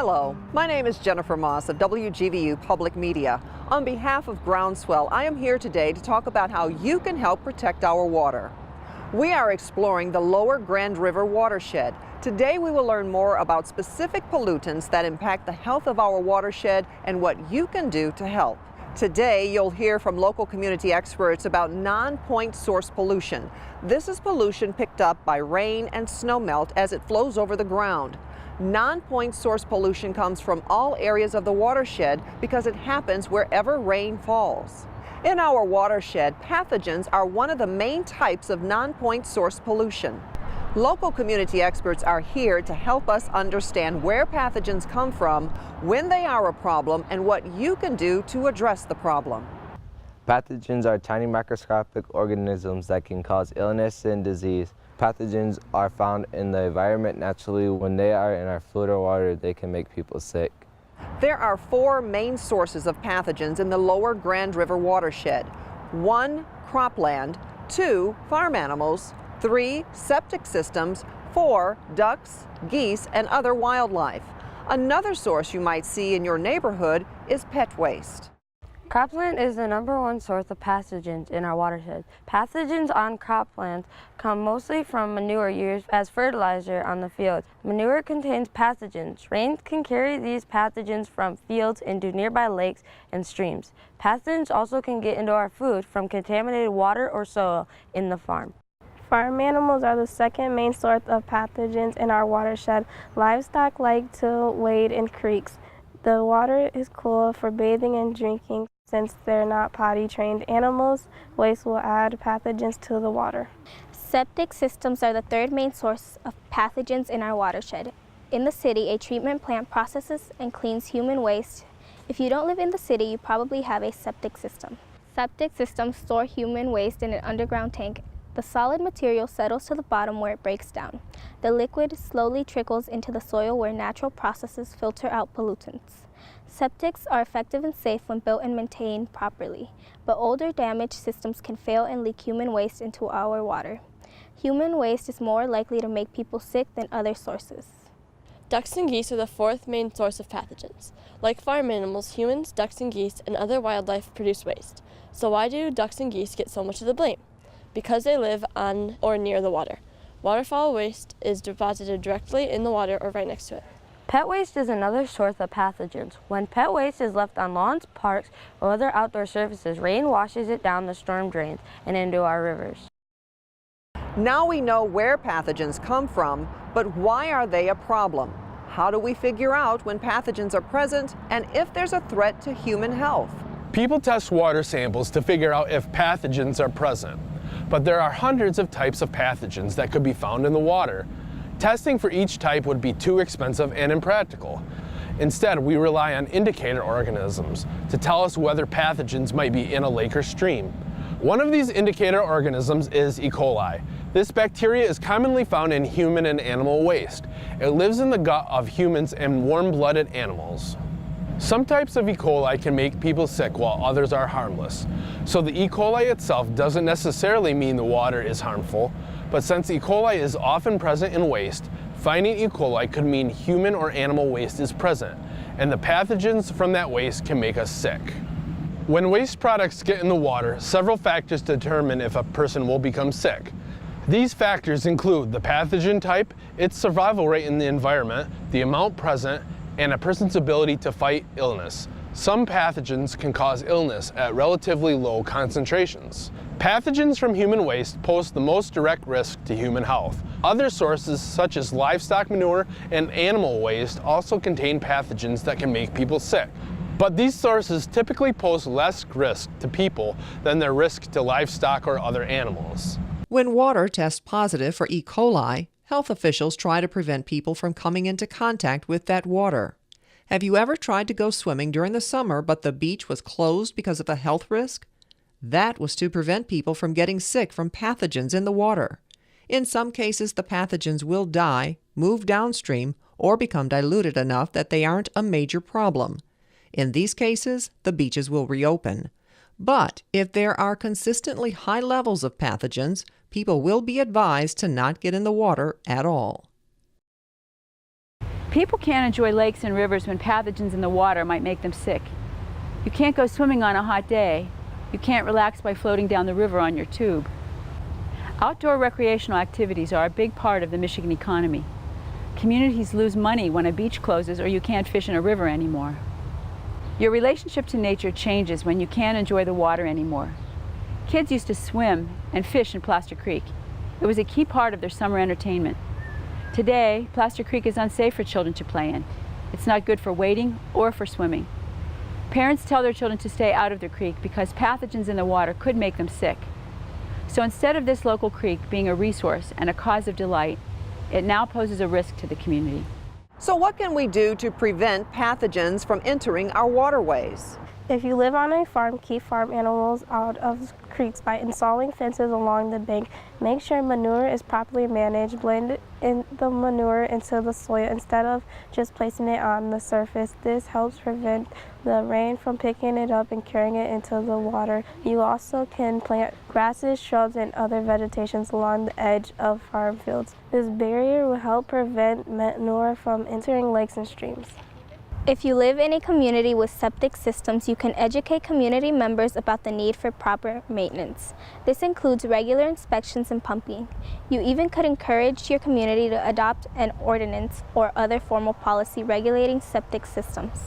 Hello, my name is Jennifer Moss of WGVU Public Media. On behalf of Groundswell, I am here today to talk about how you can help protect our water. We are exploring the Lower Grand River watershed. Today we will learn more about specific pollutants that impact the health of our watershed and what you can do to help. Today you'll hear from local community experts about non-point source pollution. This is pollution picked up by rain and snowmelt as it flows over the ground. Non-point source pollution comes from all areas of the watershed because it happens wherever rain falls. In our watershed, pathogens are one of the main types of non-point source pollution. Local community experts are here to help us understand where pathogens come from, when they are a problem, and what you can do to address the problem. Pathogens are tiny microscopic organisms that can cause illness and disease. Pathogens are found in the environment naturally. When they are in our food or water, they can make people sick. There are four main sources of pathogens in the Lower Grand River watershed. 1, cropland. 2, farm animals. 3, septic systems. 4, ducks, geese, and other wildlife. Another source you might see in your neighborhood is pet waste. Cropland is the #1 source of pathogens in our watershed. Pathogens on croplands come mostly from manure used as fertilizer on the fields. Manure contains pathogens. Rain can carry these pathogens from fields into nearby lakes and streams. Pathogens also can get into our food from contaminated water or soil in the farm. Farm animals are the second main source of pathogens in our watershed. Livestock like to wade in creeks. The water is cool for bathing and drinking. Since they're not potty-trained animals, waste will add pathogens to the water. Septic systems are the third main source of pathogens in our watershed. In the city, a treatment plant processes and cleans human waste. If you don't live in the city, you probably have a septic system. Septic systems store human waste in an underground tank. The solid material settles to the bottom where it breaks down. The liquid slowly trickles into the soil where natural processes filter out pollutants. Septics are effective and safe when built and maintained properly, but older damaged systems can fail and leak human waste into our water. Human waste is more likely to make people sick than other sources. Ducks and geese are the fourth main source of pathogens. Like farm animals, humans, ducks and geese, and other wildlife produce waste. So why do ducks and geese get so much of the blame? Because they live on or near the water. Waterfowl waste is deposited directly in the water or right next to it. Pet waste is another source of pathogens. When pet waste is left on lawns, parks, or other outdoor surfaces, rain washes it down the storm drains and into our rivers. Now we know where pathogens come from, but why are they a problem? How do we figure out when pathogens are present and if there's a threat to human health? People test water samples to figure out if pathogens are present, but there are hundreds of types of pathogens that could be found in the water. Testing for each type would be too expensive and impractical. Instead, we rely on indicator organisms to tell us whether pathogens might be in a lake or stream. One of these indicator organisms is E. coli. This bacteria is commonly found in human and animal waste. It lives in the gut of humans and warm-blooded animals. Some types of E. coli can make people sick while others are harmless. So the E. coli itself doesn't necessarily mean the water is harmful, but since E. coli is often present in waste, finding E. coli could mean human or animal waste is present, and the pathogens from that waste can make us sick. When waste products get in the water, several factors determine if a person will become sick. These factors include the pathogen type, its survival rate in the environment, the amount present, and a person's ability to fight illness. Some pathogens can cause illness at relatively low concentrations. Pathogens from human waste pose the most direct risk to human health. Other sources, such as livestock manure and animal waste, also contain pathogens that can make people sick. But these sources typically pose less risk to people than their risk to livestock or other animals. When water tests positive for E. coli, health officials try to prevent people from coming into contact with that water. Have you ever tried to go swimming during the summer but the beach was closed because of a health risk? That was to prevent people from getting sick from pathogens in the water. In some cases, the pathogens will die, move downstream, or become diluted enough that they aren't a major problem. In these cases, the beaches will reopen. But if there are consistently high levels of pathogens, people will be advised to not get in the water at all. People can't enjoy lakes and rivers when pathogens in the water might make them sick. You can't go swimming on a hot day. You can't relax by floating down the river on your tube. Outdoor recreational activities are a big part of the Michigan economy. Communities lose money when a beach closes or you can't fish in a river anymore. Your relationship to nature changes when you can't enjoy the water anymore. Kids used to swim and fish in Plaster Creek. It was a key part of their summer entertainment. Today, Plaster Creek is unsafe for children to play in. It's not good for wading or for swimming. Parents tell their children to stay out of the creek because pathogens in the water could make them sick. So instead of this local creek being a resource and a cause of delight, it now poses a risk to the community. So what can we do to prevent pathogens from entering our waterways? If you live on a farm, keep farm animals out of creeks by installing fences along the bank. Make sure manure is properly managed. Blend in the manure into the soil instead of just placing it on the surface. This helps prevent the rain from picking it up and carrying it into the water. You also can plant grasses, shrubs, and other vegetations along the edge of farm fields. This barrier will help prevent manure from entering lakes and streams. If you live in a community with septic systems, you can educate community members about the need for proper maintenance. This includes regular inspections and pumping. You even could encourage your community to adopt an ordinance or other formal policy regulating septic systems.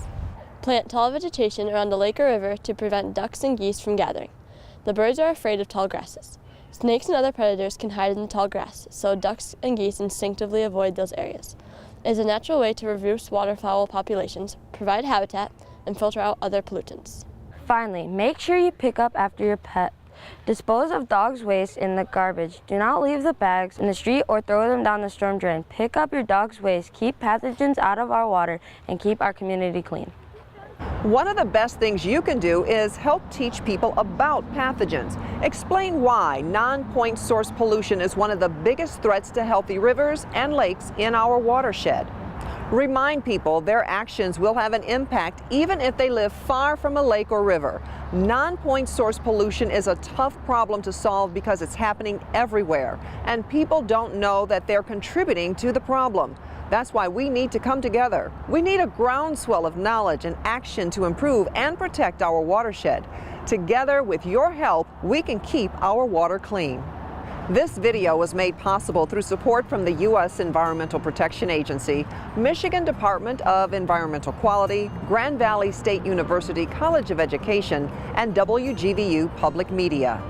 Plant tall vegetation around a lake or river to prevent ducks and geese from gathering. The birds are afraid of tall grasses. Snakes and other predators can hide in the tall grass, so ducks and geese instinctively avoid those areas. It is a natural way to reduce waterfowl populations, provide habitat, and filter out other pollutants. Finally, make sure you pick up after your pet. Dispose of dog's waste in the garbage. Do not leave the bags in the street or throw them down the storm drain. Pick up your dog's waste, keep pathogens out of our water, and keep our community clean. One of the best things you can do is help teach people about pathogens. Explain why non-point source pollution is one of the biggest threats to healthy rivers and lakes in our watershed. Remind people their actions will have an impact even if they live far from a lake or river. Non-point source pollution is a tough problem to solve because it's happening everywhere, and people don't know that they're contributing to the problem. That's why we need to come together. We need a groundswell of knowledge and action to improve and protect our watershed. Together, with your help, we can keep our water clean. This video was made possible through support from the U.S. Environmental Protection Agency, Michigan Department of Environmental Quality, Grand Valley State University College of Education, and WGVU Public Media.